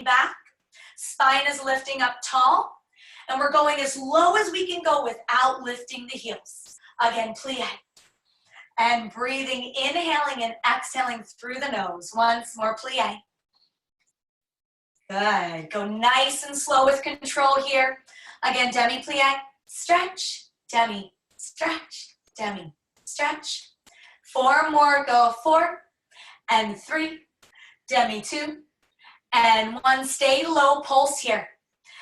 back. Spine is lifting up tall. And we're going as low as we can go without lifting the heels. Again, plie. And breathing, inhaling and exhaling through the nose. Once more, plie. Good. Go nice and slow with control here. Again, demi plie. Stretch, demi, stretch, demi, stretch. 4 more, go 4 and 3, demi 2 and 1. Stay low, pulse here.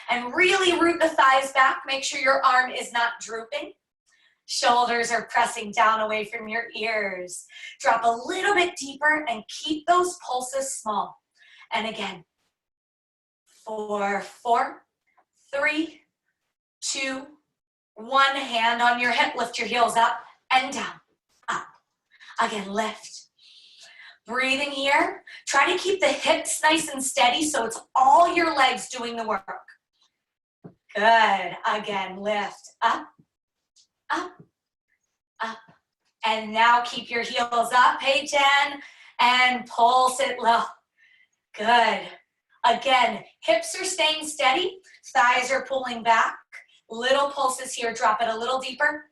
And really root the thighs back. Make sure your arm is not drooping. Shoulders are pressing down away from your ears. Drop a little bit deeper and keep those pulses small. And again, 4, 3, 2, 1. Hand on your hip, lift your heels up and down, up. Again, lift. Breathing here. Try to keep the hips nice and steady so it's all your legs doing the work. Good. Again, lift. Up, up, up. And now keep your heels up, hey Jen, and pulse it low. Good. Again, hips are staying steady. Thighs are pulling back. Little pulses here. Drop it a little deeper.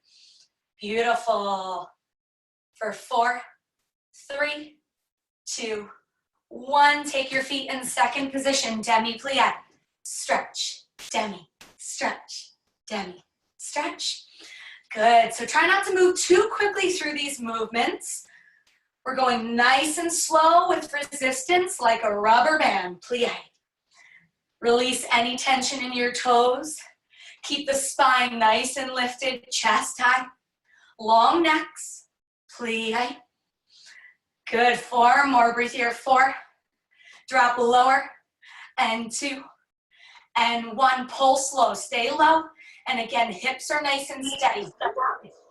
Beautiful. For 4, 3, 2, 1. Take your feet in second position. Demi plie. Stretch. Demi. Stretch. Demi. Stretch. Good. So try not to move too quickly through these movements. We're going nice and slow with resistance like a rubber band. Plie. Release any tension in your toes. Keep the spine nice and lifted, chest high. Long necks. Plie. Good. 4 more. Breathe here. 4. Drop lower. And 2. And 1. Pull slow. Stay low. And again, hips are nice and steady.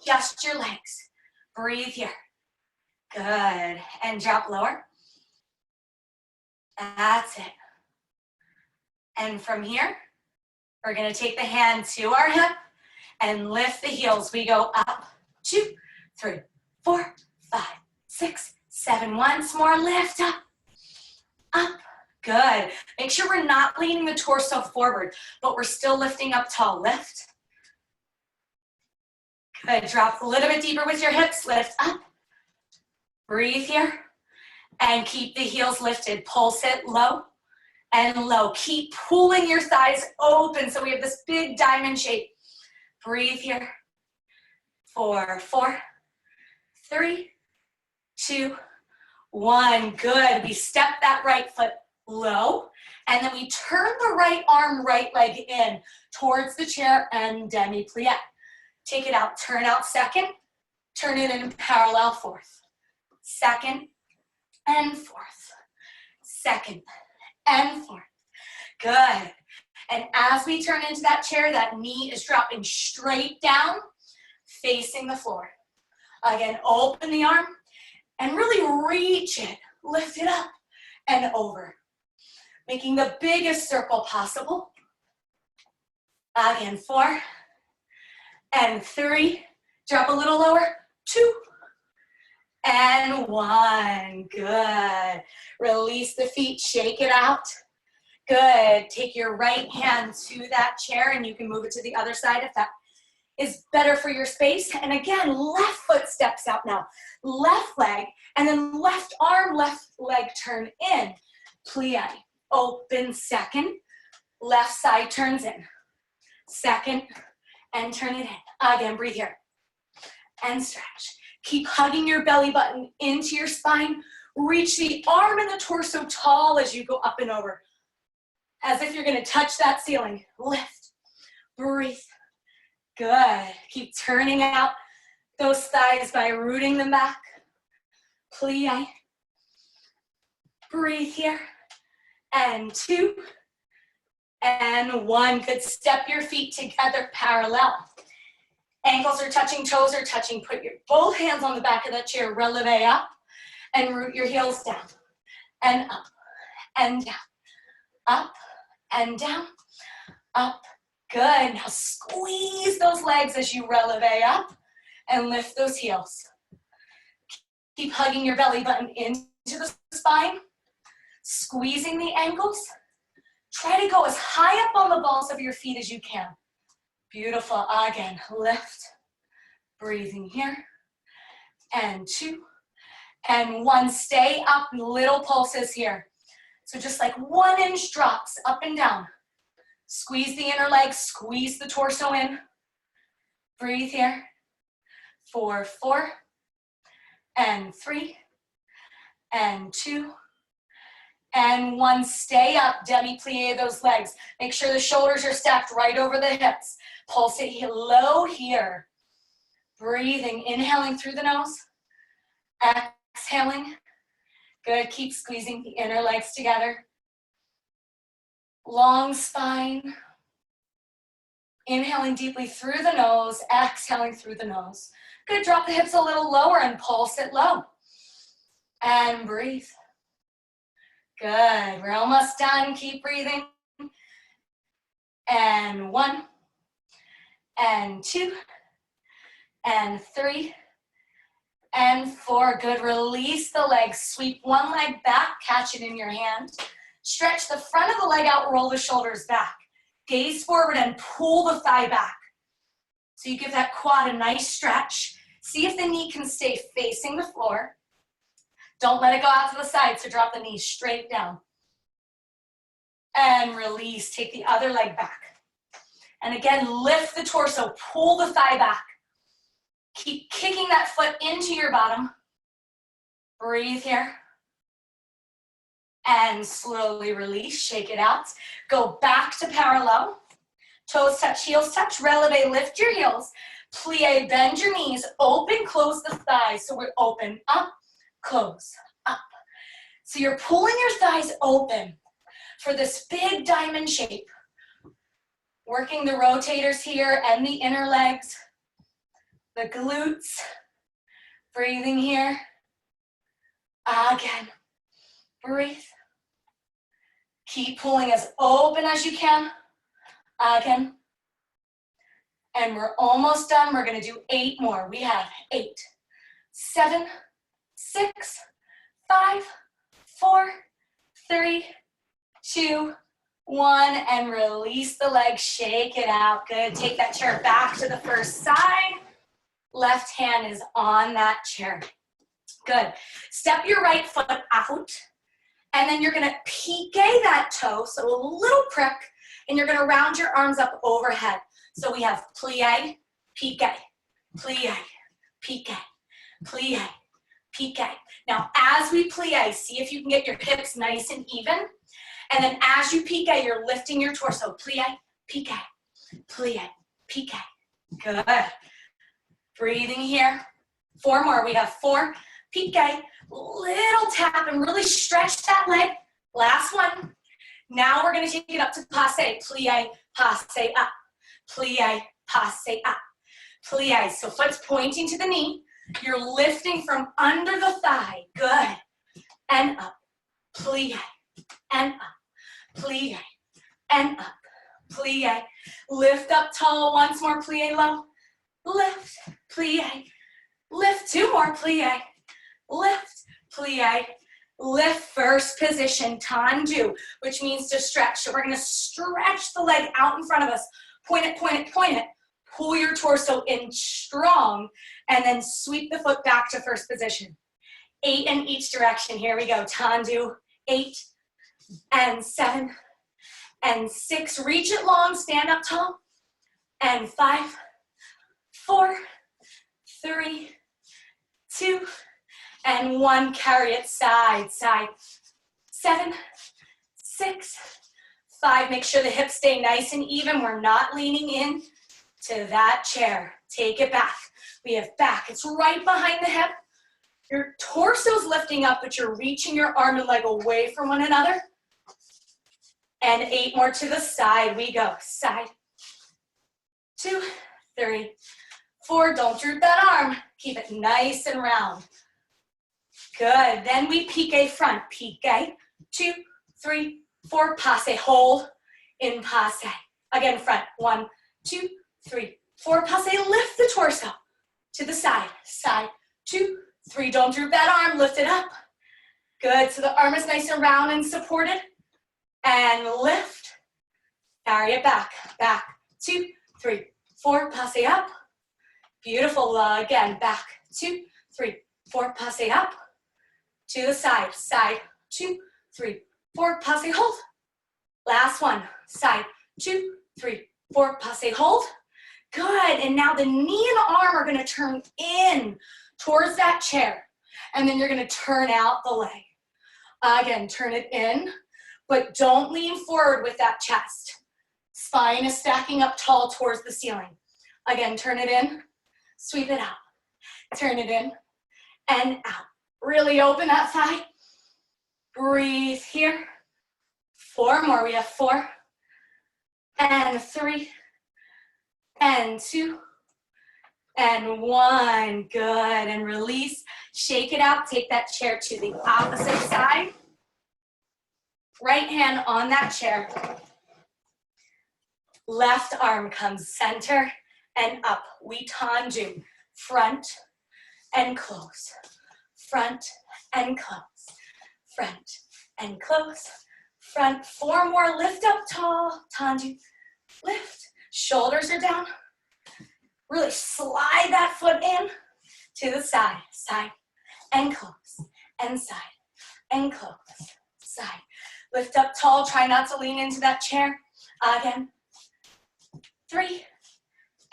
Just your legs. Breathe here. Good. And drop lower. That's it. And from here, we're going to take the hand to our hip and lift the heels. We go up, 2, 3, 4, 5, 6, 7. Once more, lift up, up. Good. Make sure we're not leaning the torso forward, but we're still lifting up tall. Lift. Good. Drop a little bit deeper with your hips. Lift up. Breathe here. And keep the heels lifted. Pulse it low and low. Keep pulling your thighs open so we have this big diamond shape. Breathe here. 4, 3, 2, 1. Good. We step that right foot low, and then we turn the right arm, right leg in towards the chair and demi plie. Take it out, turn out second, turn it in parallel fourth. Second and fourth. Second and fourth. Good. And as we turn into that chair, that knee is dropping straight down, facing the floor. Again, open the arm and really reach it, lift it up and over. Making the biggest circle possible. Again, 4 and 3. Drop a little lower. 2 and 1. Good. Release the feet, shake it out. Good. Take your right hand to that chair and you can move it to the other side if that is better for your space. And again, left foot steps out now. Left leg and then left arm, left leg turn in. Plie. Open second, left side turns in. Second, and turn it in. Again, breathe here. And stretch. Keep hugging your belly button into your spine. Reach the arm and the torso tall as you go up and over. As if you're gonna touch that ceiling. Lift, breathe. Good. Keep turning out those thighs by rooting them back. Plie. Breathe here. And 2 and 1. Good. Step your feet together parallel. Ankles are touching, toes are touching. Put your both hands on the back of that chair. Releve up and root your heels down. And up and down. Up and down. Up. Good. Now squeeze those legs as you releve up and lift those heels. Keep hugging your belly button into the spine. Squeezing the ankles, Try to go as high up on the balls of your feet as you can. Beautiful. Again, lift. Breathing here. And 2. And 1. Stay up. Little pulses here. So just like 1 inch drops up and down. Squeeze the inner leg. Squeeze the torso in. Breathe here. 4, 4. And 3. And 2. And 1, stay up, demi-plie those legs. Make sure the shoulders are stacked right over the hips. Pulse it low here. Breathing, inhaling through the nose. Exhaling. Good, keep squeezing the inner legs together. Long spine. Inhaling deeply through the nose, exhaling through the nose. Good, drop the hips a little lower and pulse it low. And breathe. Good, we're almost done, keep breathing. And 1, and 2, and 3, and 4. Good, release the legs. Sweep one leg back, catch it in your hand. Stretch the front of the leg out, roll the shoulders back. Gaze forward and pull the thigh back. So you give that quad a nice stretch. See if the knee can stay facing the floor. Don't let it go out to the side, so drop the knees straight down. And release, take the other leg back. And again, lift the torso, pull the thigh back. Keep kicking that foot into your bottom. Breathe here. And slowly release, shake it out. Go back to parallel. Toes touch, heels touch, releve, lift your heels. Plie, bend your knees, open, close the thighs. So we're open, up, close, up. So you're pulling your thighs open for this big diamond shape. Working the rotators here and the inner legs, the glutes. Breathing here. Again, breathe. Keep pulling as open as you can. Again. And we're almost done. We're gonna do 8 more. We have 8, 7, 6, 5, 4, 3, 2, 1, and release the legs, shake it out. Good, take that chair back to the first side. Left hand is on that chair. Good, step your right foot out, and then you're gonna pique that toe, so a little prick, and you're gonna round your arms up overhead. So we have plie, pique, plie, pique, plie, pique. Now as we plie, see if you can get your hips nice and even. And then as you pique, you're lifting your torso. Plie, pique, plie, pique. Good. Breathing here. 4 more. We have 4. Pique. Little tap and really stretch that leg. Last one. Now we're going to take it up to passe. Plie, passe up. Plie, passe up. Plie. So foot's pointing to the knee. You're lifting from under the thigh. Good. And up. Plie. And up. Plie. And up. Plie. Lift up tall. Once more. Plie low. Lift. Plie. Lift. 2 more. Plie. Lift. Plie. Lift. First position. Tendu, which means to stretch. So we're going to stretch the leg out in front of us. Point it, point it, point it. Pull your torso in strong, and then sweep the foot back to first position. 8 in each direction. Here we go. Tendu. 8 and 7 and 6. Reach it long. Stand up tall. And 5, 4, 3, 2, and 1. Carry it side, side. 7, 6, 5. Make sure the hips stay nice and even. We're not leaning in to that chair. Take it back. We have back. It's right behind the hip. Your torso's lifting up, but you're reaching your arm and leg away from one another. And 8 more to the side. We go. Side. 2, 3, 4. Don't droop that arm. Keep it nice and round. Good. Then we pique front. Pique. 2, 3, 4. Passe. Hold in passe. Again, front. 1, 2, 3, 4. Passe. Lift the torso to the side. Side. 2, 3. Don't droop that arm. Lift it up. Good. So the arm is nice and round and supported. And lift. Carry it back, back, 2, 3, 4, passe up. Beautiful, again, back, 2, 3, 4, passe up. To the side, side, 2, 3, 4, passe, hold. Last one, side, 2, 3, 4, passe, hold. Good, and now the knee and arm are gonna turn in towards that chair, and then you're gonna turn out the leg. Again, turn it in, but don't lean forward with that chest. Spine is stacking up tall towards the ceiling. Again, turn it in, sweep it out. Turn it in and out. Really open that thigh. Breathe here. 4 more, we have 4, and 3, and 2, and 1, good, and release, shake it out, take that chair to the opposite side, right hand on that chair, left arm comes center and up, we tanju, front and close, front and close, front and close, front, 4 more, lift up tall, tanju, lift, shoulders are down, really slide that foot in to the side, side, and close, and side, and close, side. Lift up tall, try not to lean into that chair. Again, 3,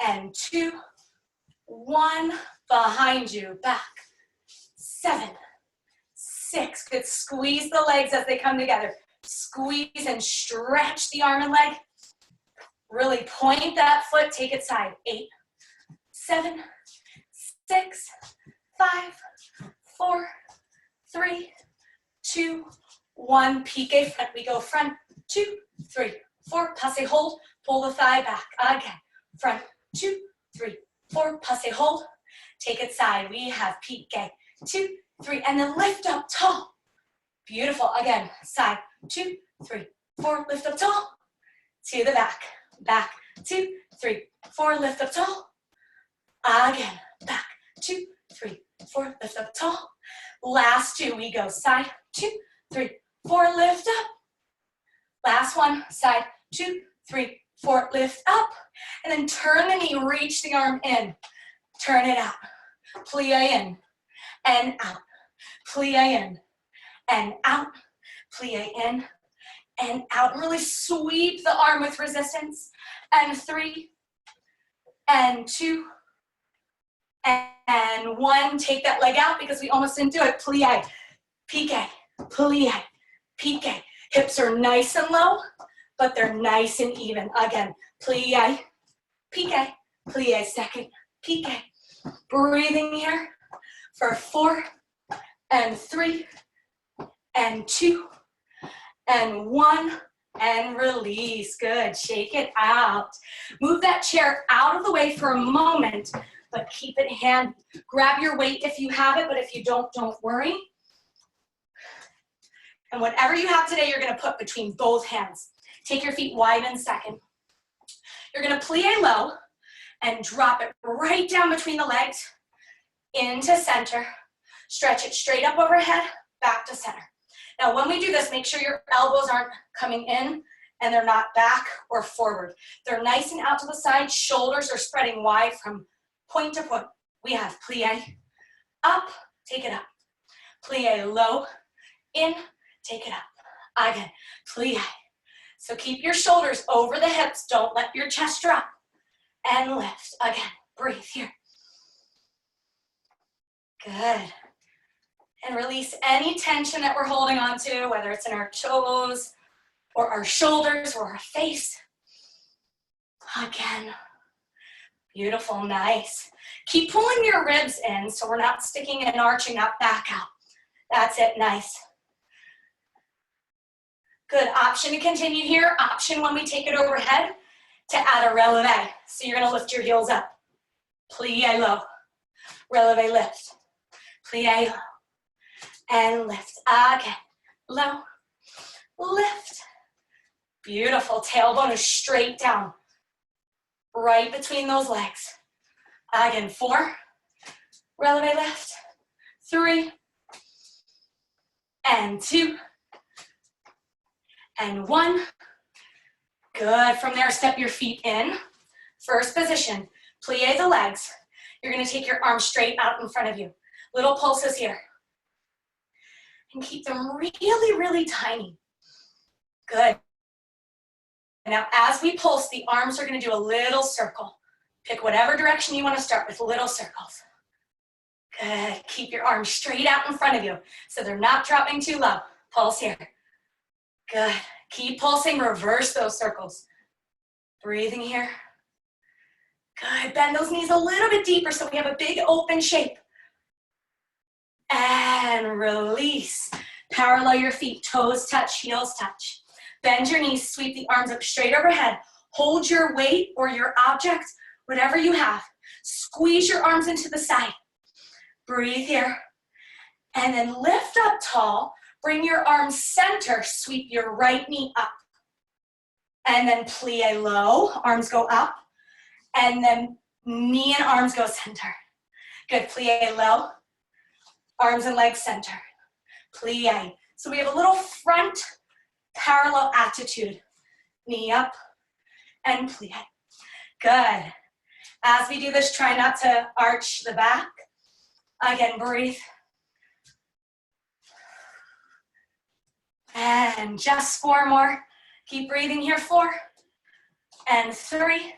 and 2, 1, behind you, back, 7, 6, good, squeeze the legs as they come together. Squeeze and stretch the arm and leg. Really point that foot, take it side. 8, 7, 6, 5, 4, 3, 2, 1. Pique front. We go front, 2, 3, 4. Passe hold. Pull the thigh back. Again. Front, 2, 3, 4. Passe hold. Take it side. We have pique. 2, 3, and then lift up tall. Beautiful. Again. Side. 2, 3, 4. Lift up tall. To the back. Back, 2, 3, 4, lift up tall. Again, back, 2, 3, 4, lift up tall. Last 2, we go side, 2, 3, 4, lift up. Last one, side, 2, 3, 4, lift up. And then turn the knee, reach the arm in. Turn it out. Plie in and out. Plie in and out. Plie in and out. Really sweep the arm with resistance. And 3, and 2, and 1. Take that leg out because we almost didn't do it. Plie, pique, plie, pique. Hips are nice and low, but they're nice and even. Again, plie, pique, plie, second, pique. Breathing here for 4, and 3, and 2, and 1, and release. Good, shake it out. Move that chair out of the way for a moment, but keep it handy. Grab your weight if you have it, but if you don't worry. And whatever you have today, you're gonna put between both hands. Take your feet wide in second. You're gonna plie low and drop it right down between the legs into center. Stretch it straight up overhead, back to center. Now, when we do this, make sure your elbows aren't coming in and they're not back or forward. They're nice and out to the side. Shoulders are spreading wide from point to point. We have plie, up, take it up. Plie, low, in, take it up. Again, plie. So keep your shoulders over the hips. Don't let your chest drop. And lift. Again, breathe here. Good. And release any tension that we're holding on to, whether it's in our toes or our shoulders or our face. Again. Beautiful, nice. Keep pulling your ribs in so we're not sticking and arching that back out. That's it, nice. Good, option to continue here. Option when we take it overhead to add a releve. So you're gonna lift your heels up. Plie low, releve lift. Plie low. And lift, again, low, lift. Beautiful, tailbone is straight down, right between those legs. Again, 4, releve lift, 3, and 2, and 1. Good. From there, step your feet in. First position, plie the legs. You're gonna take your arms straight out in front of you. Little pulses here. And keep them really, really tiny. Good. Now, as we pulse, the arms are gonna do a little circle. Pick whatever direction you wanna start with, little circles. Good. Keep your arms straight out in front of you so they're not dropping too low. Pulse here. Good. Keep pulsing, reverse those circles. Breathing here. Good. Bend those knees a little bit deeper so we have a big open shape. And release. Parallel your feet, toes touch, heels touch. Bend your knees, sweep the arms up straight overhead. Hold your weight or your object, whatever you have. Squeeze your arms into the side. Breathe here. And then lift up tall. Bring your arms center, sweep your right knee up. And then plie low, arms go up. And then knee and arms go center. Good, plie low. Arms and legs center. Plie. So we have a little front parallel attitude. Knee up and plie. Good. As we do this, try not to arch the back. Again, breathe. And just 4 more. Keep breathing here, 4 and 3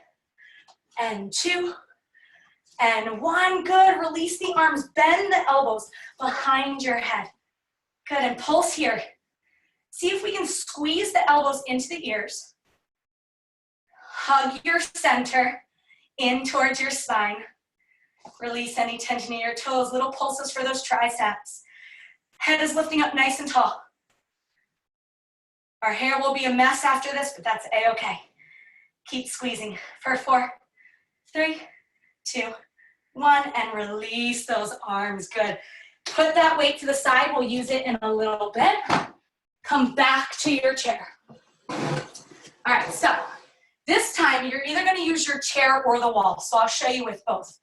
and 2 and 1. Good. Release the arms. Bend the elbows behind your head. Good. And pulse here. See if we can squeeze the elbows into the ears. Hug your center in towards your spine. Release any tension in your toes. Little pulses for those triceps. Head is lifting up nice and tall. Our hair will be a mess after this, but that's a-okay. Keep squeezing for 4, 3, 2, 1, and release those arms. Good. Put that weight to the side. We'll use it in a little bit. Come back to your chair. All right, so this time you're either going to use your chair or the wall, so I'll show you with both.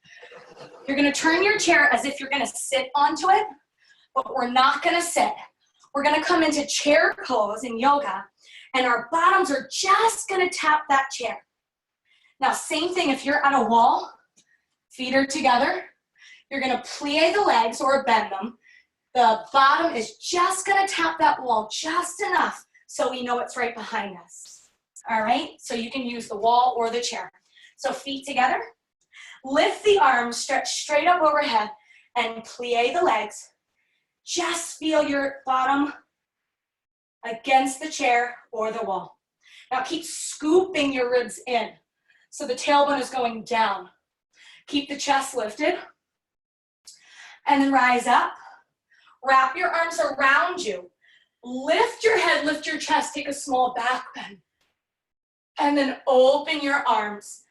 You're going to turn your chair as if you're going to sit onto it, but we're not going to sit. We're gonna come into chair pose in yoga, and our bottoms are just gonna tap that chair. Now, same thing if you're at a wall, feet are together, you're gonna plie the legs or bend them. The bottom is just gonna tap that wall just enough so we know it's right behind us. All right, so you can use the wall or the chair. So feet together, lift the arms, stretch straight up overhead, and plie the legs. Just feel your bottom against the chair or the wall. Now keep scooping your ribs in. So the tailbone is going down. Keep the chest lifted. And then rise up. Wrap your arms around you. Lift your head, lift your chest, take a small back bend. And then open your arms.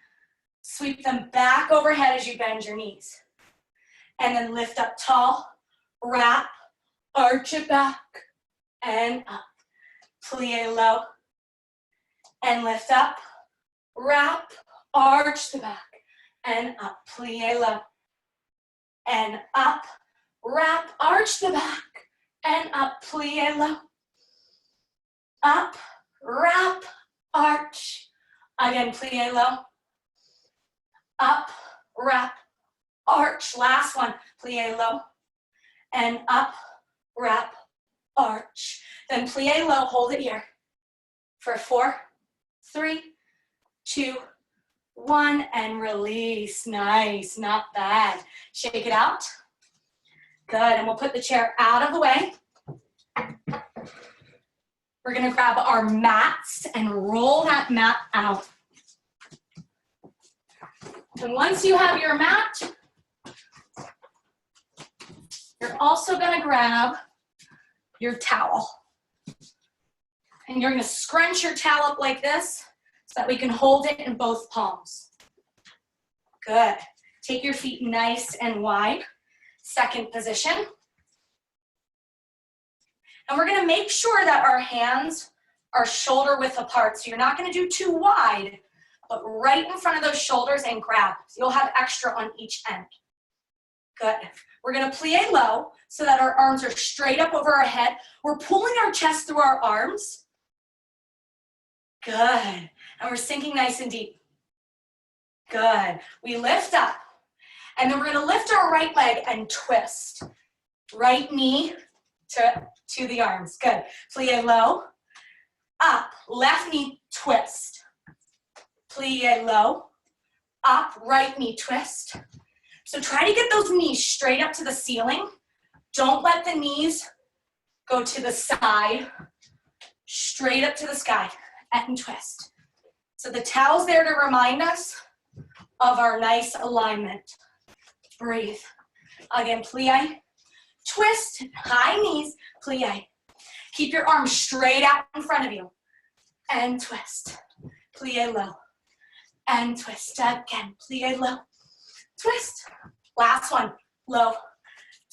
Sweep them back overhead as you bend your knees. And then lift up tall, wrap, arch it back, and up. Plie low, and lift up, wrap, arch the back, and up. Plie low, and up, wrap, arch the back, and up. Plie low, up, wrap, arch. Again, plie low, up, wrap, arch. Last one, plie low, and up, wrap, arch. Then plie low, hold it here for 4, 3, 2, 1, and release. Nice, not bad. Shake it out. Good, and we'll put the chair out of the way. We're gonna grab our mats and roll that mat out. And once you have your mat, you're also gonna grab your towel. And you're gonna scrunch your towel up like this so that we can hold it in both palms. Good. Take your feet nice and wide. Second position. And we're gonna make sure that our hands are shoulder width apart. So you're not gonna do too wide, but right in front of those shoulders and grab. So you'll have extra on each end. Good. We're gonna plie low so that our arms are straight up over our head. We're pulling our chest through our arms. Good. And we're sinking nice and deep. Good. We lift up. And then we're going to lift our right leg and twist. Right knee to the arms. Good. Plie low. Up. Left knee twist. Plie low. Up. Right knee twist. So try to get those knees straight up to the ceiling. Don't let the knees go to the side. Straight up to the sky and twist. So the towel's there to remind us of our nice alignment. Breathe. Again, plie, twist, high knees, plie. Keep your arms straight out in front of you. And twist. Plie low. And twist. Again, plie low. Twist. Last one. Low.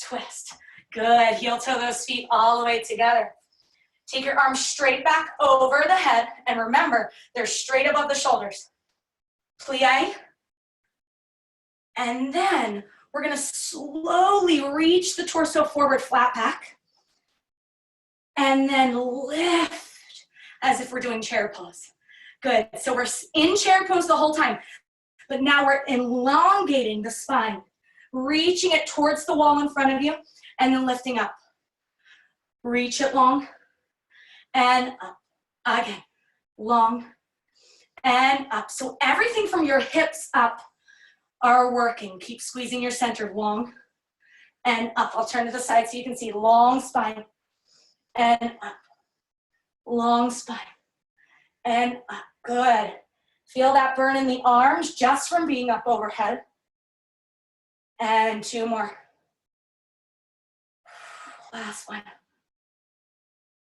Twist. Good. Heel toe those feet all the way together. Take your arms straight back over the head. And remember, they're straight above the shoulders. Plie. And then we're going to slowly reach the torso forward, flat back. And then lift as if we're doing chair pose. Good. So we're in chair pose the whole time. But now we're elongating the spine, reaching it towards the wall in front of you, and then lifting up. Reach it long and up. Again, long and up. So everything from your hips up are working. Keep squeezing your center, long and up. I'll turn to the side so you can see long spine and up. Long spine and up. Good. Feel that burn in the arms just from being up overhead. And two more. Last one.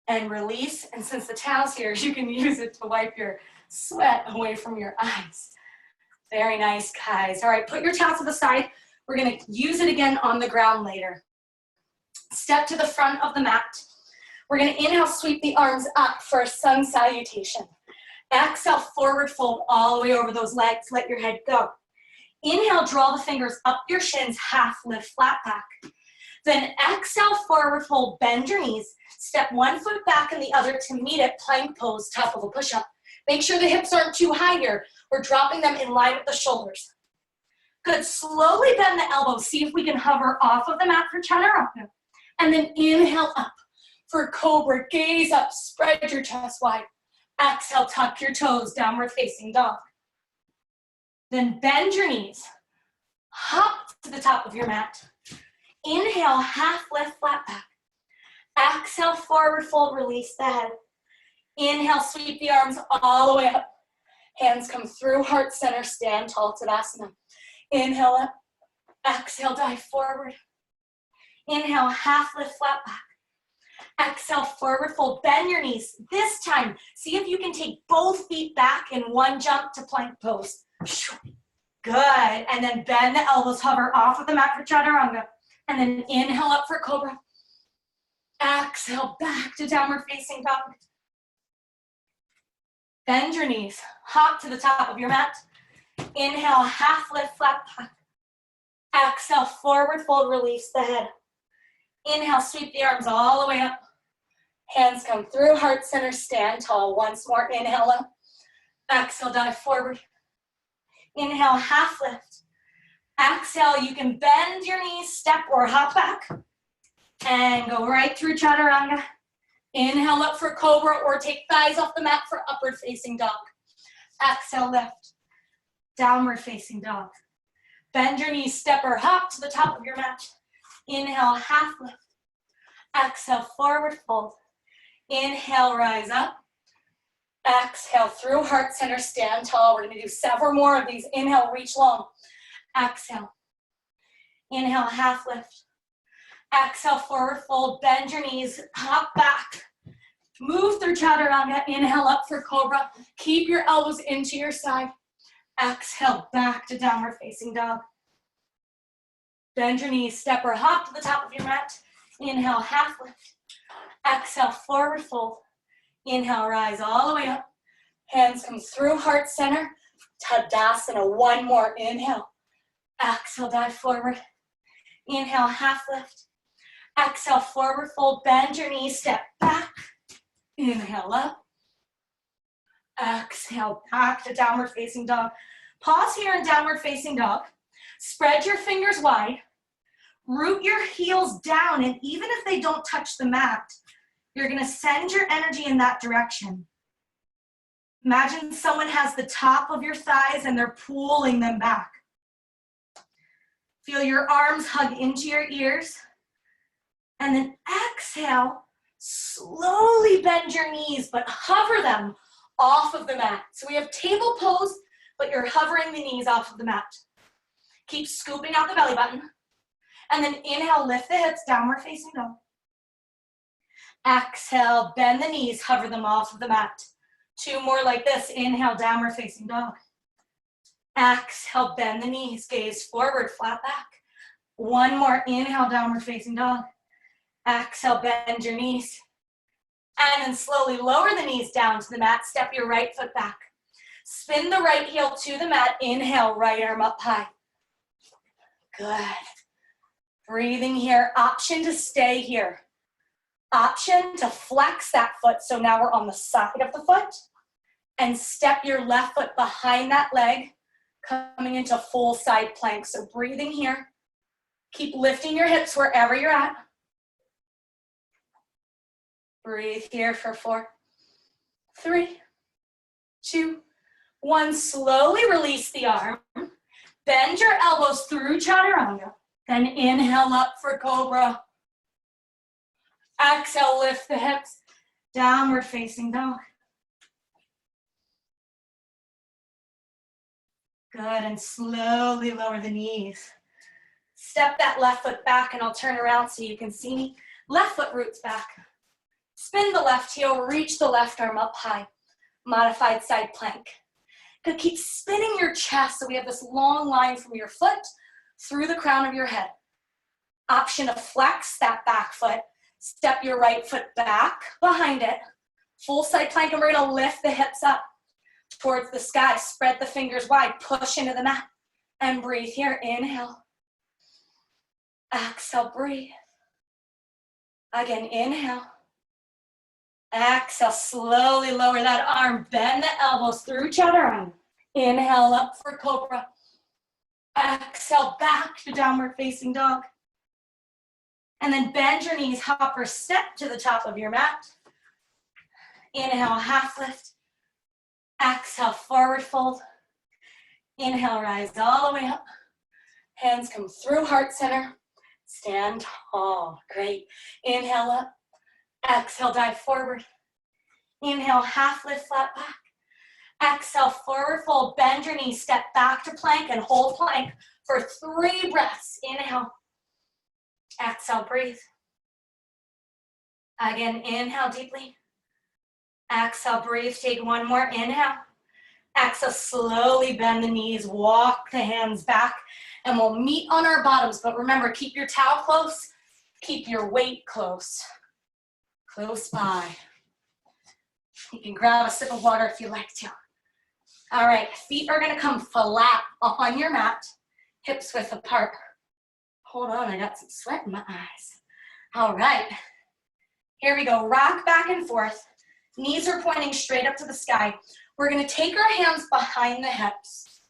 And release. And since the towel's here, you can use it to wipe your sweat away from your eyes. Very nice, guys. All right, put your towel to the side. We're going to use it again on the ground later. Step to the front of the mat. We're going to inhale, sweep the arms up for a sun salutation. Exhale, forward fold all the way over those legs. Let your head go. Inhale, draw the fingers up your shins, half lift, flat back. Then exhale, forward fold, bend your knees. Step one foot back and the other to meet it, plank pose, top of a push-up. Make sure the hips aren't too high here. We're dropping them in line with the shoulders. Good, slowly bend the elbows. See if we can hover off of the mat for chaturanga. And then inhale up for Cobra. Gaze up, spread your chest wide. Exhale, tuck your toes, downward facing dog. Then bend your knees. Hop to the top of your mat. Inhale, half lift, flat back. Exhale, forward fold, release the head. Inhale, sweep the arms all the way up. Hands come through, heart center, stand tall, Tadasana. Inhale up. Exhale, dive forward. Inhale, half lift, flat back. Exhale, forward fold, bend your knees. This time, see if you can take both feet back in one jump to plank pose. Good, and then bend the elbows, hover off of the mat for chaturanga. And then inhale up for Cobra. Exhale, back to downward facing dog. Bend your knees, hop to the top of your mat. Inhale, half lift, flat back. Exhale, forward fold, release the head. Inhale, sweep the arms all the way up. Hands come through, heart center, stand tall. Once more, inhale up. Exhale, dive forward. Inhale, half lift. Exhale, you can bend your knees, step or hop back. And go right through chaturanga. Inhale up for Cobra or take thighs off the mat for upward facing dog. Exhale, lift. Downward facing dog. Bend your knees, step or hop to the top of your mat. Inhale, half lift. Exhale, forward fold. Inhale, rise up. Exhale, through heart center, stand tall. We're going to do several more of these. Inhale, reach long. Exhale. Inhale, half lift. Exhale, forward fold. Bend your knees, hop back. Move through chaturanga. Inhale up for Cobra. Keep your elbows into your side. Exhale, back to downward facing dog. Bend your knees, step or hop to the top of your mat. Inhale, half lift. Exhale, forward fold. Inhale, rise all the way up. Hands come through heart center. Tadasana, one more. Inhale. Exhale, dive forward. Inhale, half lift. Exhale, forward fold. Bend your knees, step back. Inhale up. Exhale, back to downward facing dog. Pause here in downward facing dog. Spread your fingers wide. Root your heels down, and even if they don't touch the mat, you're gonna send your energy in that direction. Imagine someone has the top of your thighs and they're pulling them back. Feel your arms hug into your ears. And then exhale, slowly bend your knees, but hover them off of the mat. So we have table pose, but you're hovering the knees off of the mat. Keep scooping out the belly button. And then inhale, lift the hips, downward facing dog. Exhale, bend the knees, hover them off of the mat. 2 more like this. Inhale, downward facing dog. Exhale, bend the knees, gaze forward, flat back. 1 more. Inhale, downward facing dog. Exhale, bend your knees. And then slowly lower the knees down to the mat. Step your right foot back. Spin the right heel to the mat. Inhale, right arm up high. Good. Breathing here. Option to stay here. Option to flex that foot. So now we're on the side of the foot. And step your left foot behind that leg, coming into full side plank. So breathing here. Keep lifting your hips wherever you're at. Breathe here for 4, 3, 2, 1. Slowly release the arm. Bend your elbows through chaturanga. Then inhale up for cobra. Exhale, lift the hips. Downward facing dog. Good, and slowly lower the knees. Step that left foot back, and I'll turn around so you can see me. Left foot roots back. Spin the left heel, reach the left arm up high. Modified side plank. Good, keep spinning your chest so we have this long line from your foot through the crown of your head. Option to flex that back foot. Step your right foot back behind it. Full side plank, and we're gonna lift the hips up towards the sky. Spread the fingers wide, push into the mat. And breathe here, inhale. Exhale, breathe. Again, inhale. Exhale, slowly lower that arm. Bend the elbows through chaturanga. Inhale up for cobra. Exhale, back to downward facing dog. And then bend your knees, hop or step to the top of your mat. Inhale, half lift. Exhale, forward fold. Inhale, rise all the way up. Hands come through heart center. Stand tall. Great. Inhale up. Exhale, dive forward. Inhale, half lift, flat back. Exhale, forward fold. Bend your knees, step back to plank and hold plank for 3 breaths. Inhale. Exhale, breathe. Again, inhale deeply. Exhale, breathe. Take 1 more. Inhale. Exhale, slowly bend the knees. Walk the hands back. And we'll meet on our bottoms. But remember, keep your towel close. Keep your weight close. Close by. You can grab a sip of water if you like to. All right, feet are gonna come flat on your mat, hips width apart. Hold on, I got some sweat in my eyes. All right, here we go. Rock back and forth. Knees are pointing straight up to the sky. We're gonna take our hands behind the hips.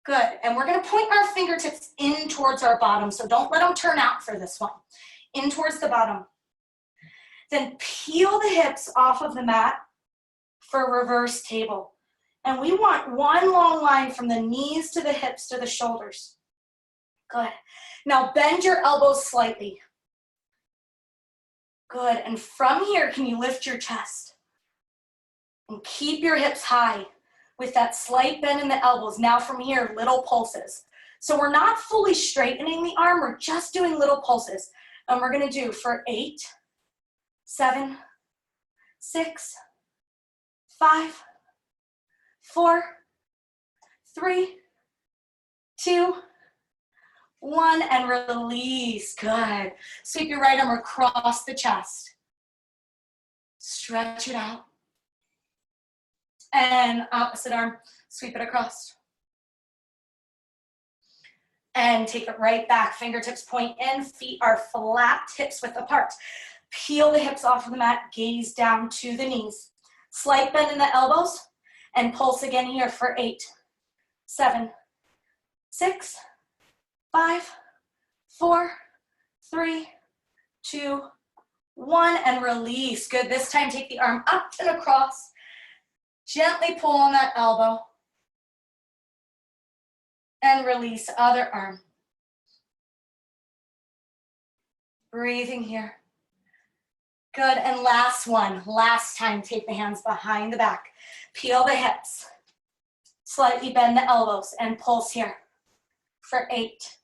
Good, and we're gonna point our fingertips in towards our bottom, so don't let them turn out for this one. In towards the bottom. Then peel the hips off of the mat for reverse table. And we want 1 long line from the knees to the hips to the shoulders. Good. Now bend your elbows slightly. Good, and from here, can you lift your chest? And keep your hips high with that slight bend in the elbows. Now from here, little pulses. So we're not fully straightening the arm, we're just doing little pulses. And we're gonna do for 8, 7, 6, 5, 4, 3, 2, 1, and release. Good. Sweep your right arm across the chest. Stretch it out. And opposite arm, sweep it across. And take it right back. Fingertips point in, feet are flat, hips width apart. Peel the hips off of the mat, gaze down to the knees. Slight bend in the elbows and pulse again here for 8, 7, 6, 5, 4, 3, 2, 1, and release. Good. This time take the arm up and across. Gently pull on that elbow. And release, other arm. Breathing here. Good, and last one. Last time, take the hands behind the back. Peel the hips. Slightly bend the elbows and pulse here for 8,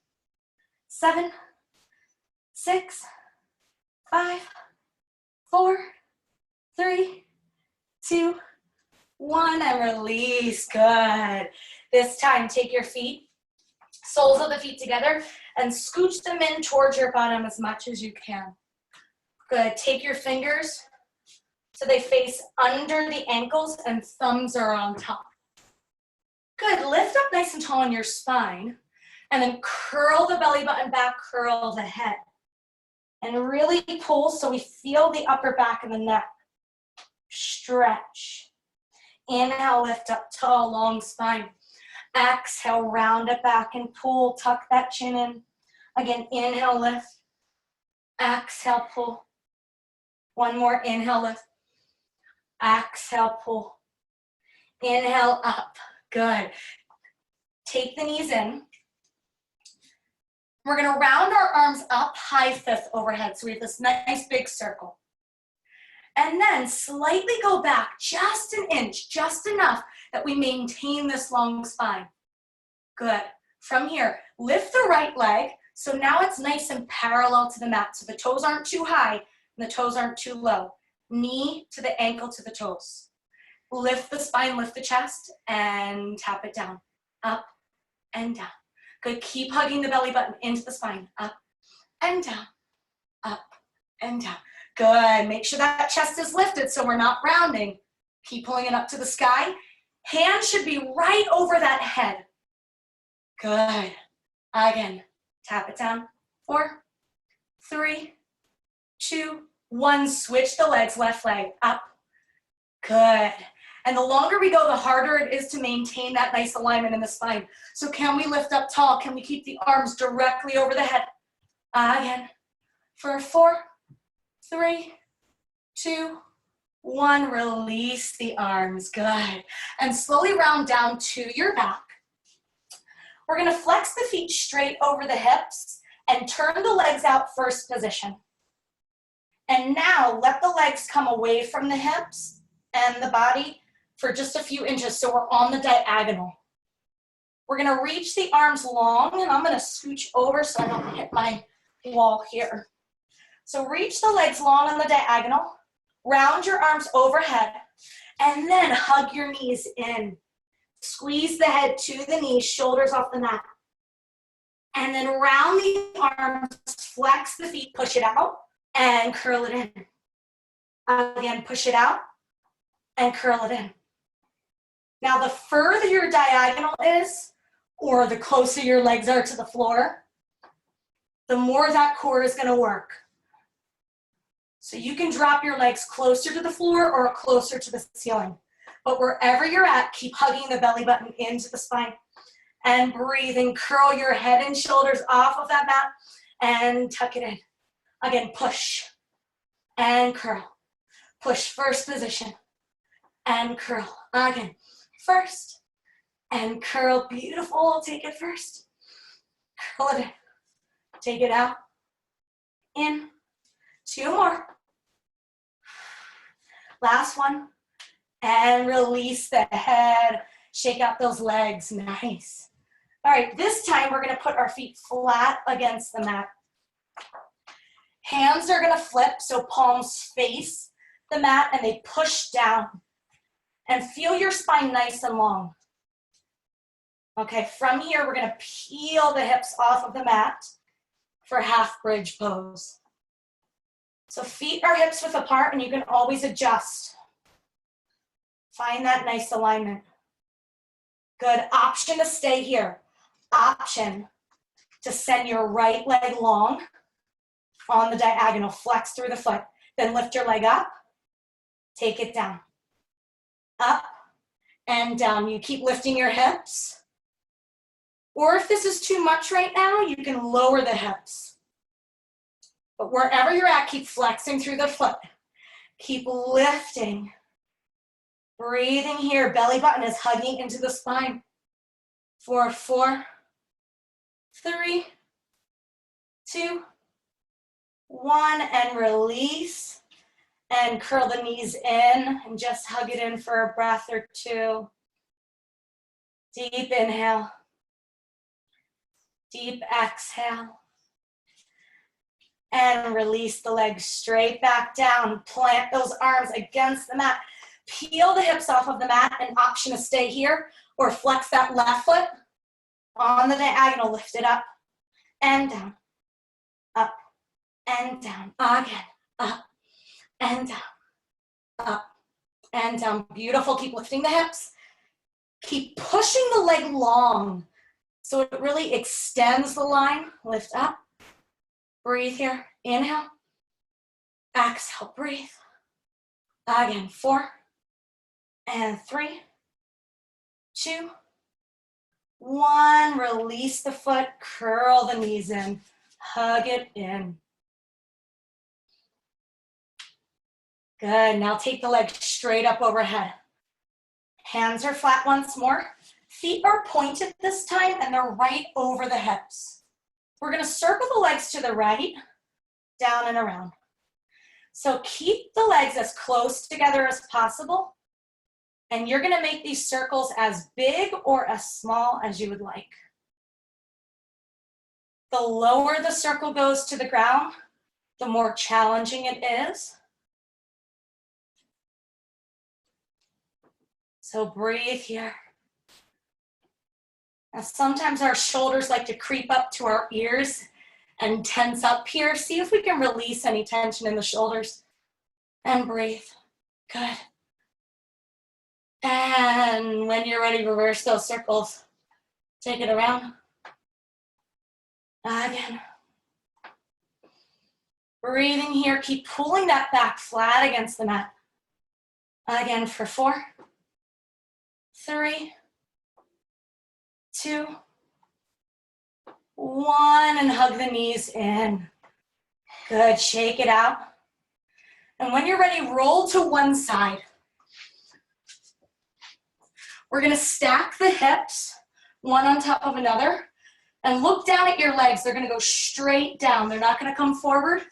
7, 6, 5, 4, 3, 2, 1, and release. Good. This time, take your feet, soles of the feet together, and scooch them in towards your bottom as much as you can. Good. Take your fingers so they face under the ankles and thumbs are on top. Good. Lift up nice and tall on your spine, and then curl the belly button back, curl the head. And really pull so we feel the upper back and the neck. Stretch. Inhale, lift up tall, long spine. Exhale, round it back and pull, tuck that chin in. Again, inhale, lift. Exhale, pull. One more, inhale, lift. Exhale, pull. Inhale, up. Good. Take the knees in. We're gonna round our arms up, high fifth overhead. So we have this nice big circle. And then slightly go back just an inch, just enough that we maintain this long spine. Good. From here, lift the right leg. So now it's nice and parallel to the mat. So the toes aren't too high and the toes aren't too low. Knee to the ankle to the toes. Lift the spine, lift the chest, and tap it down. Up and down. Good. Keep hugging the belly button into the spine. Up and down. Up and down. Good. Make sure that chest is lifted so we're not rounding. Keep pulling it up to the sky. Hands should be right over that head. Good. Again, tap it down. 4, 3, 2, 1. Switch the legs, left leg up. Good. And the longer we go, the harder it is to maintain that nice alignment in the spine. So can we lift up tall? Can we keep the arms directly over the head? Again, for 4, 3, 2, 1. Release the arms. Good. And slowly round down to your back. We're going to flex the feet straight over the hips and turn the legs out, first position. And now let the legs come away from the hips and the body for just a few inches so we're on the diagonal. We're going to reach the arms long, and I'm going to scooch over so I don't hit my wall here. So reach the legs long on the diagonal, round your arms overhead, and then hug your knees in. Squeeze the head to the knees, shoulders off the mat. And then round the arms, flex the feet, push it out, and curl it in. Again, push it out, and curl it in. Now, the further your diagonal is, or the closer your legs are to the floor, the more that core is going to work. So you can drop your legs closer to the floor or closer to the ceiling. But wherever you're at, keep hugging the belly button into the spine. And breathing, curl your head and shoulders off of that mat and tuck it in. Again, push and curl. Push, first position, and curl. Again, first and curl. Beautiful. Take it first. Curl it in. Take it out. In. 2 more. Last one. And release the head. Shake out those legs. Nice. All right, this time we're going to put our feet flat against the mat. Hands are going to flip, so palms face the mat and they push down. And feel your spine nice and long. Okay, from here we're going to peel the hips off of the mat for half bridge pose. So feet are hips width apart, and you can always adjust. Find that nice alignment. Good. Option to stay here. Option to send your right leg long on the diagonal. Flex through the foot. Then lift your leg up. Take it down. up and down. You keep lifting your hips. Or if this is too much right now, you can lower the hips. But wherever you're at, keep flexing through the foot. Keep lifting. Breathing here. Belly button is hugging into the spine. 4, 4, 3, 2, 1, and release. And curl the knees in and just hug it in for a breath or two. Deep inhale. Deep exhale. And release the legs straight back down. Plant those arms against the mat. Peel the hips off of the mat. An option to stay here or flex that left foot on the diagonal. Lift it up and down. Up and down. Again. Up and down. Up and down. Beautiful. Keep lifting the hips. Keep pushing the leg long so it really extends the line. Lift up. Breathe here. Inhale. Exhale. Breathe. Again. 4 and 3, 2, 1. Release the foot. Curl the knees in. Hug it in. Good. Now take the leg straight up overhead. Hands are flat once more. Feet are pointed this time and they're right over the hips. We're going to circle the legs to the right, down and around. So keep the legs as close together as possible. And you're going to make these circles as big or as small as you would like. The lower the circle goes to the ground, the more challenging it is. So breathe here. Now sometimes our shoulders like to creep up to our ears and tense up here. See if we can release any tension in the shoulders. And breathe. Good. And when you're ready, reverse those circles. Take it around. Again. Breathing here. Keep pulling that back flat against the mat. Again for 4, 3, 2, 1, and hug the knees in. Good, shake it out. And when you're ready, roll to one side. We're gonna stack the hips, one on top of another, and look down at your legs. They're gonna go straight down. They're not gonna come forward,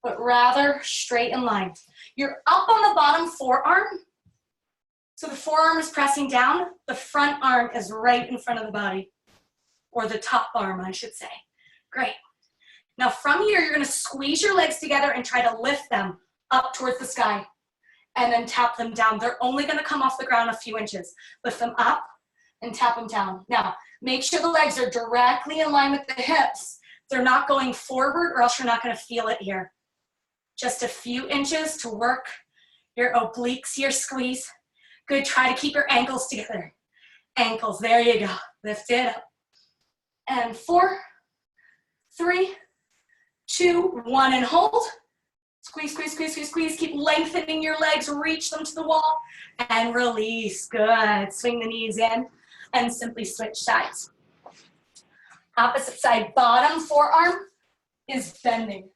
but rather straight in line. You're up on the bottom forearm. So the forearm is pressing down, the front arm is right in front of the body, or the top arm, I should say. Great. Now from here, you're gonna squeeze your legs together and try to lift them up towards the sky, and then tap them down. They're only gonna come off the ground a few inches. Lift them up and tap them down. Now, make sure the legs are directly in line with the hips. They're not going forward or else you're not gonna feel it here. Just a few inches to work your obliques here, squeeze. Good, try to keep your ankles together. Ankles, there you go. Lift it up. And 4, 3, 2, 1, and hold. Squeeze, squeeze, squeeze, squeeze, squeeze. Keep lengthening your legs, reach them to the wall, and release. Good. Swing the knees in, and simply switch sides. Opposite side, bottom forearm is bending.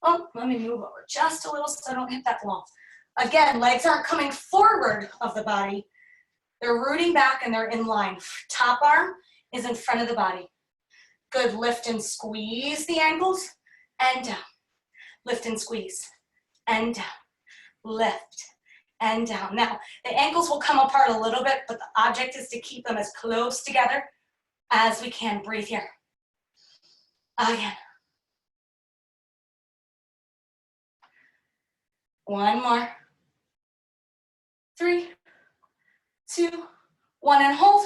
Oh, let me move over just a little so I don't hit that wall. Again, legs aren't coming forward of the body. They're rooting back and they're in line. Top arm is in front of the body. Good, lift and squeeze the ankles and down. Lift and squeeze and down. Lift and down. Now, the ankles will come apart a little bit, but the object is to keep them as close together as we can. Breathe here. Again. One more. 3, 2, 1, and hold.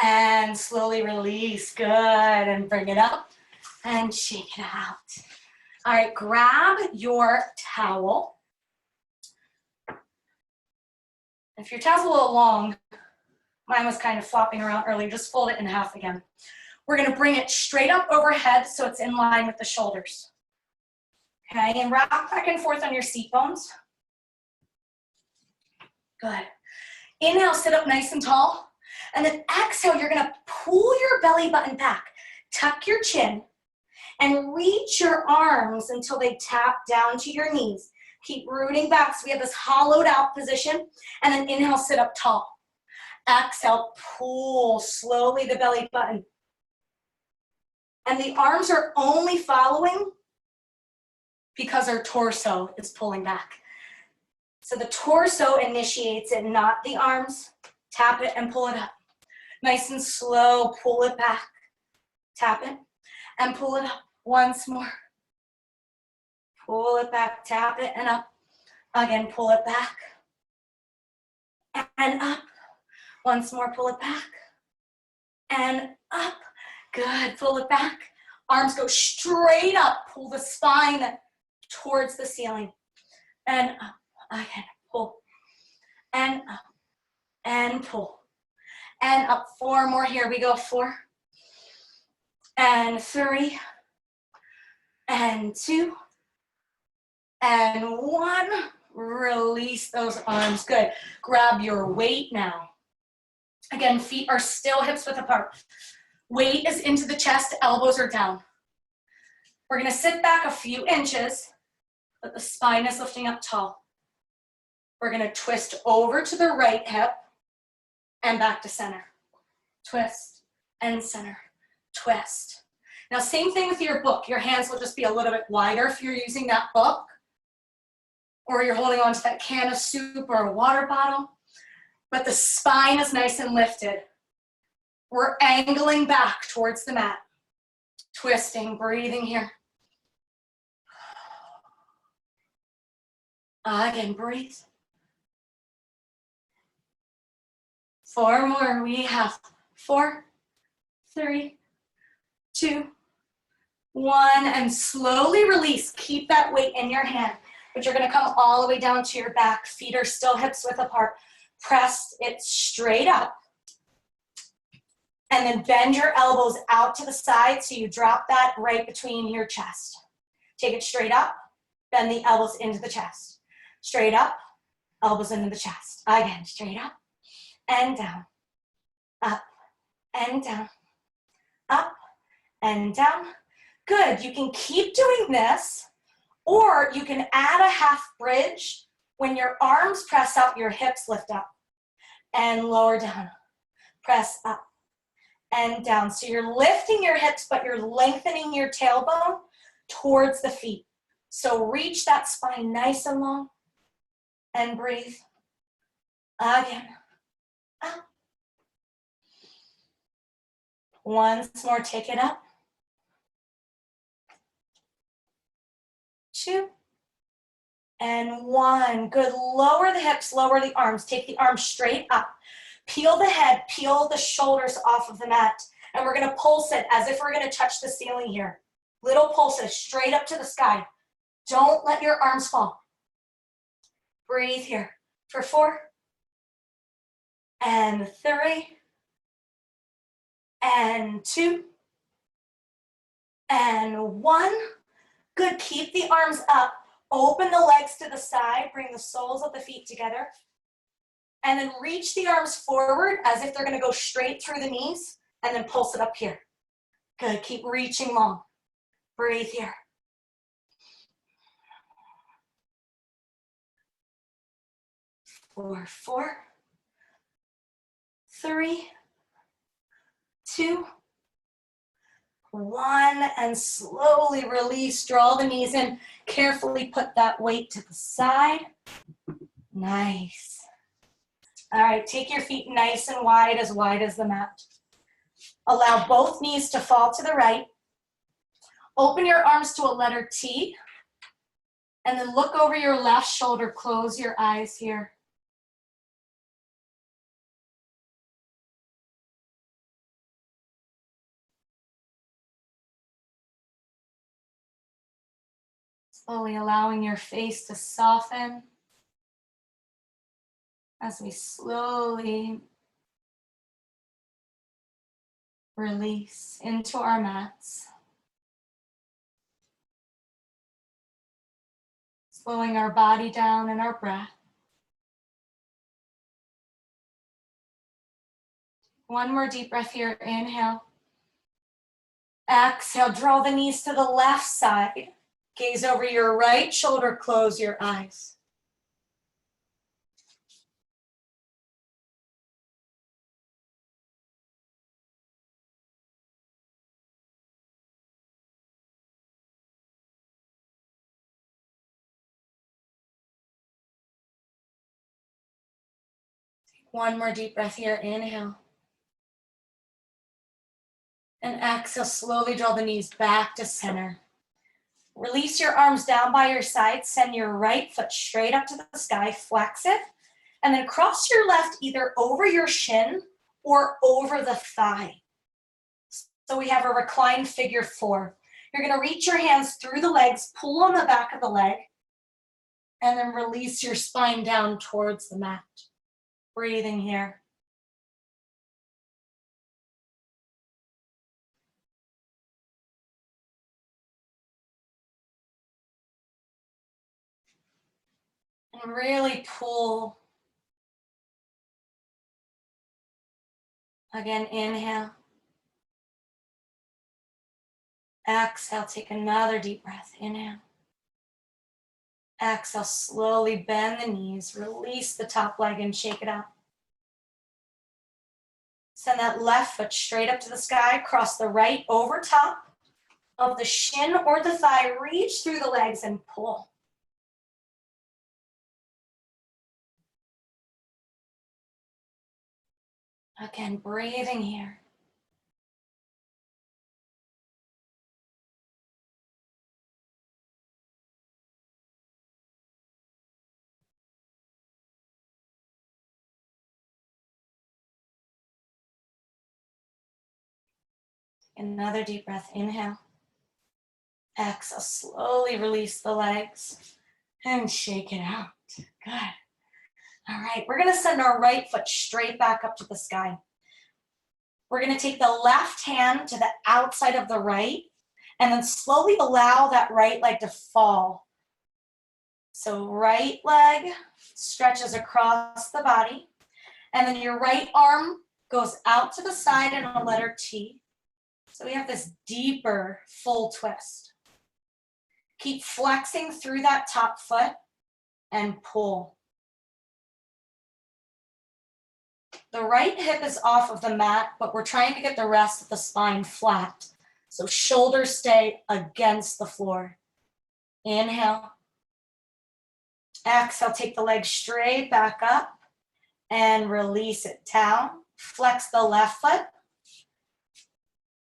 And slowly release. Good. And bring it up and shake it out. All right, grab your towel. If your towel's a little long, mine was kind of flopping around earlier, just fold it in half again. We're gonna bring it straight up overhead so it's in line with the shoulders. Okay, and rock back and forth on your seat bones. Good. Inhale, sit up nice and tall. And then exhale, you're gonna pull your belly button back. Tuck your chin and reach your arms until they tap down to your knees. Keep rooting back so we have this hollowed out position. And then inhale, sit up tall. Exhale, pull slowly the belly button. And the arms are only following because our torso is pulling back. So the torso initiates it, not the arms. Tap it and pull it up. Nice and slow, pull it back. Tap it and pull it up. Once more. Pull it back, tap it and up. Again, pull it back. And up. Once more, pull it back. And up. Good, pull it back. Arms go straight up. Pull the spine towards the ceiling. And up. Again, pull. And up. And pull. And up. 4 more. Here we go. 4. And 3. And 2. And 1. Release those arms. Good. Grab your weight now. Again, feet are still hips width apart. Weight is into the chest, elbows are down. We're gonna sit back a few inches, but the spine is lifting up tall. We're gonna twist over to the right hip and back to center. Twist and center, twist. Now, same thing with your book. Your hands will just be a little bit wider if you're using that book, or you're holding on to that can of soup or a water bottle, but the spine is nice and lifted. We're angling back towards the mat, twisting, breathing here. Again, breathe. 4 more. We have 4, 3, 2, 1, and slowly release. Keep that weight in your hand, but you're gonna come all the way down to your back. Feet are still hips width apart. Press it straight up. And then bend your elbows out to the side so you drop that right between your chest. Take it straight up, bend the elbows into the chest. Straight up, elbows into the chest. Again, straight up and down, up and down, up and down. Good, you can keep doing this, or you can add a half bridge. When your arms press up, your hips lift up and lower down. Press up and down. So you're lifting your hips, but you're lengthening your tailbone towards the feet. So reach that spine nice and long and breathe. Again, up. Once more, take it up. 2 and 1. Good, lower the hips, lower the arms. Take the arms straight up. Peel the head, peel the shoulders off of the mat. And we're gonna pulse it as if we're gonna touch the ceiling here. Little pulses straight up to the sky. Don't let your arms fall. Breathe here for 4 and 3 and 2 and 1. Good, keep the arms up. Open the legs to the side, bring the soles of the feet together. And then reach the arms forward as if they're gonna go straight through the knees, and then pulse it up here. Good, keep reaching long. Breathe here. For 4, 3, 2, 1, and slowly release. Draw the knees in. Carefully put that weight to the side. Nice. All right, take your feet nice and wide as the mat. Allow both knees to fall to the right. Open your arms to a letter T. And then look over your left shoulder. Close your eyes here. Slowly allowing your face to soften as we slowly release into our mats. Slowing our body down and our breath. One more deep breath here, inhale. Exhale, draw the knees to the left side. Gaze over your right shoulder, close your eyes. One more deep breath here, inhale. And exhale, slowly draw the knees back to center. Release your arms down by your side, send your right foot straight up to the sky, flex it, and then cross your left either over your shin or over the thigh. So we have a reclined figure 4. You're gonna reach your hands through the legs, pull on the back of the leg, and then release your spine down towards the mat. Breathing here. And really pull. Again, inhale. Exhale, take another deep breath. Inhale. Exhale, slowly bend the knees, release the top leg and shake it out. Send that left foot straight up to the sky, cross the right over top of the shin or the thigh, reach through the legs and pull. Again, breathing here. Another deep breath, inhale. Exhale, slowly release the legs and shake it out. Good. All right, we're gonna send our right foot straight back up to the sky. We're gonna take the left hand to the outside of the right and then slowly allow that right leg to fall. So right leg stretches across the body, and then your right arm goes out to the side in a letter T. So we have this deeper full twist. Keep flexing through that top foot and pull. The right hip is off of the mat, but we're trying to get the rest of the spine flat. So shoulders stay against the floor. Inhale. Exhale, take the leg straight back up and release it down. Flex the left foot.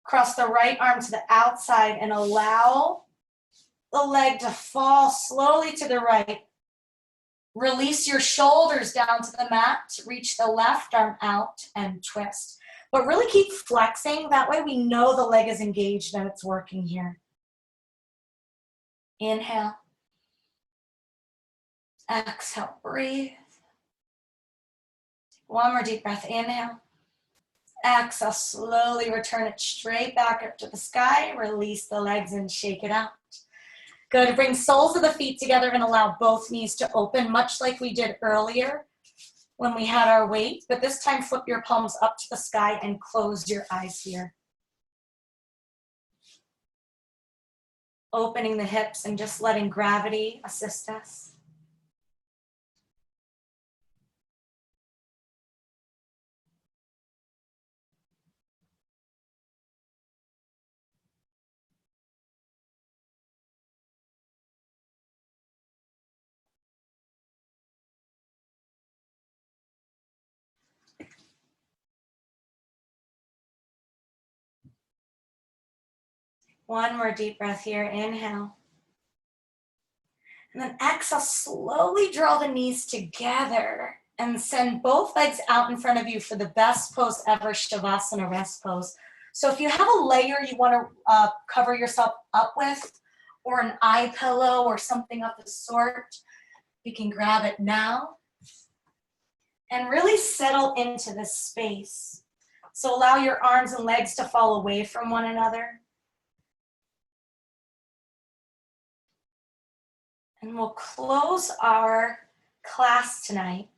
Cross the right arm to the outside and allow the leg to fall slowly to the right. Release your shoulders down to the mat. Reach the left arm out and twist. But really keep flexing. That way we know the leg is engaged and it's working here. Inhale. Exhale, breathe. One more deep breath, inhale. Exhale, slowly return it straight back up to the sky. Release the legs and shake it out. Good, bring soles of the feet together and allow both knees to open, much like we did earlier when we had our weight, but this time flip your palms up to the sky and close your eyes here. Opening the hips and just letting gravity assist us. One more deep breath here, inhale. And then exhale, slowly draw the knees together and send both legs out in front of you for the best pose ever, Shavasana rest pose. So if you have a layer you want to cover yourself up with, or an eye pillow or something of the sort, you can grab it now and really settle into this space. So allow your arms and legs to fall away from one another. And we'll close our class tonight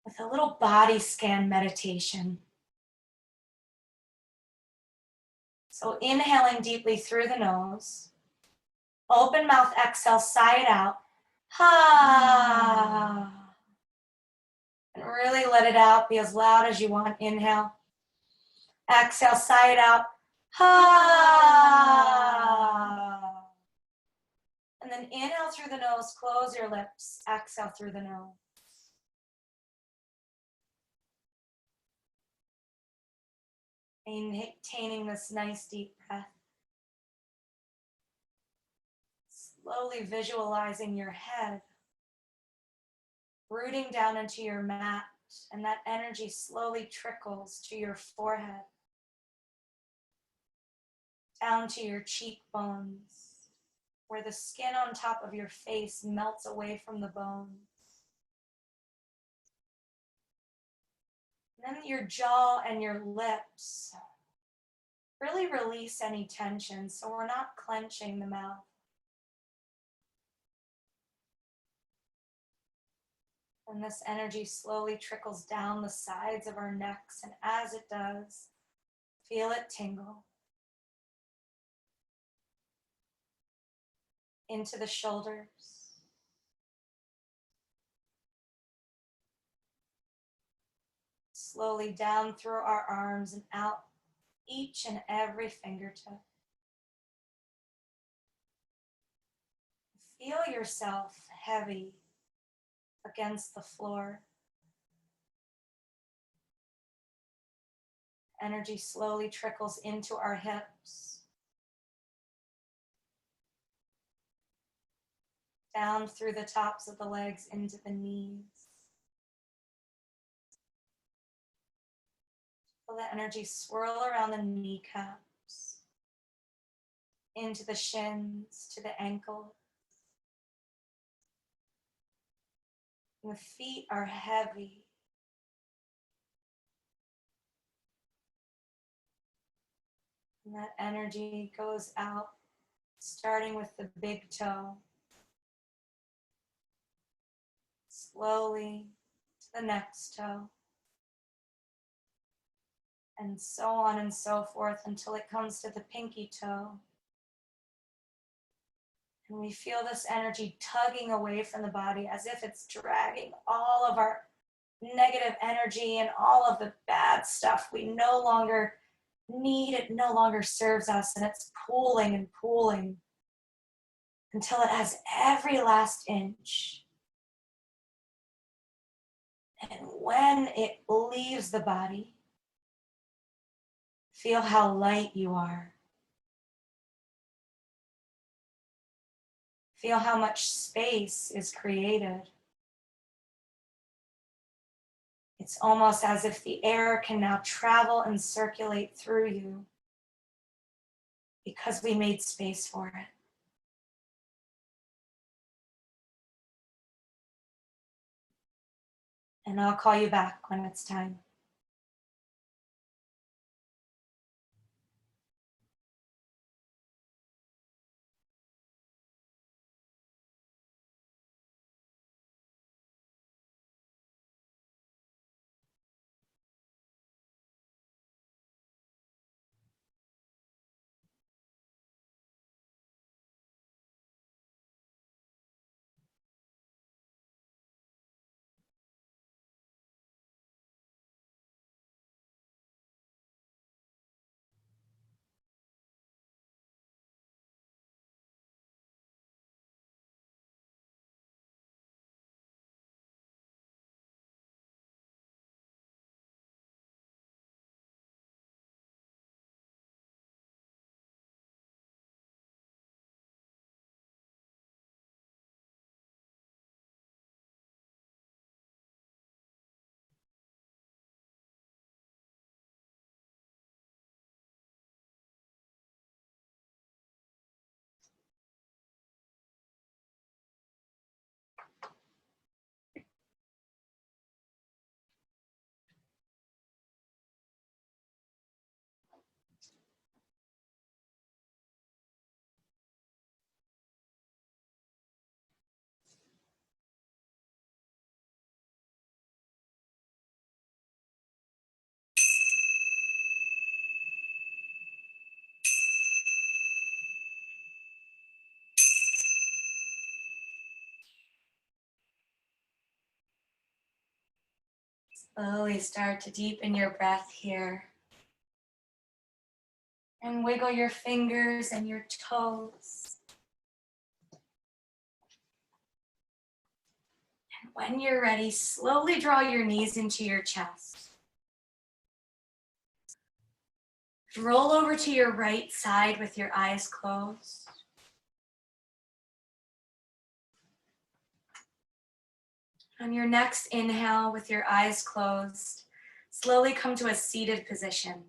with a little body scan meditation. So inhaling deeply through the nose, open mouth, exhale, sigh it out. Ha. And really let it out, be as loud as you want. Inhale. Exhale, sigh it out. Ha. And then inhale through the nose, close your lips, exhale through the nose. Maintaining this nice deep breath. Slowly visualizing your head rooting down into your mat, and that energy slowly trickles to your forehead, down to your cheekbones, where the skin on top of your face melts away from the bones. And then your jaw and your lips. Really release any tension so we're not clenching the mouth. And this energy slowly trickles down the sides of our necks, and as it does, feel it tingle into the shoulders, slowly down through our arms and out each and every fingertip. Feel yourself heavy against the floor. Energy slowly trickles into our hips, down through the tops of the legs into the knees. Feel the energy swirl around the kneecaps, into the shins, to the ankles. And the feet are heavy. And that energy goes out, starting with the big toe, slowly to the next toe, and so on and so forth until it comes to the pinky toe. And we feel this energy tugging away from the body as if it's dragging all of our negative energy and all of the bad stuff we no longer need. It no longer serves us, and it's pooling and pooling until it has every last inch. And when it leaves the body, feel how light you are. Feel how much space is created. It's almost as if the air can now travel and circulate through you because we made space for it. And I'll call you back when it's time. Slowly start to deepen your breath here. And wiggle your fingers and your toes. And when you're ready, slowly draw your knees into your chest. Roll over to your right side with your eyes closed. On your next inhale with your eyes closed, slowly come to a seated position.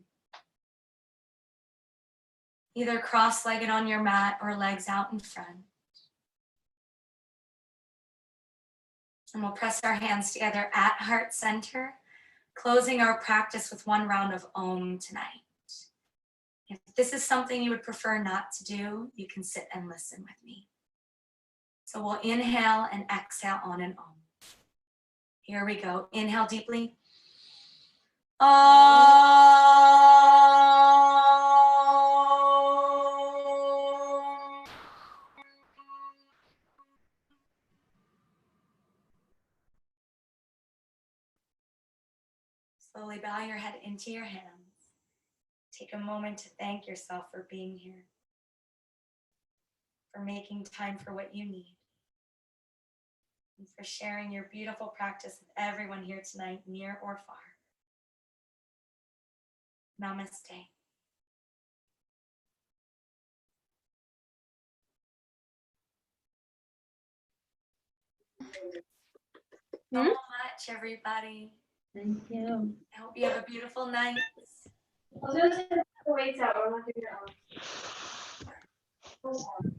Either cross-legged on your mat or legs out in front. And we'll press our hands together at heart center, closing our practice with one round of Om tonight. If this is something you would prefer not to do, you can sit and listen with me. So we'll inhale and exhale on an Om. Here we go. Inhale deeply. Slowly bow your head into your hands. Take a moment to thank yourself for being here, for making time for what you need, and for sharing your beautiful practice with everyone here tonight, near or far. Namaste. So much, everybody. Thank you. I hope you have a beautiful night. I was going to say the weights out. I'm not doing it on.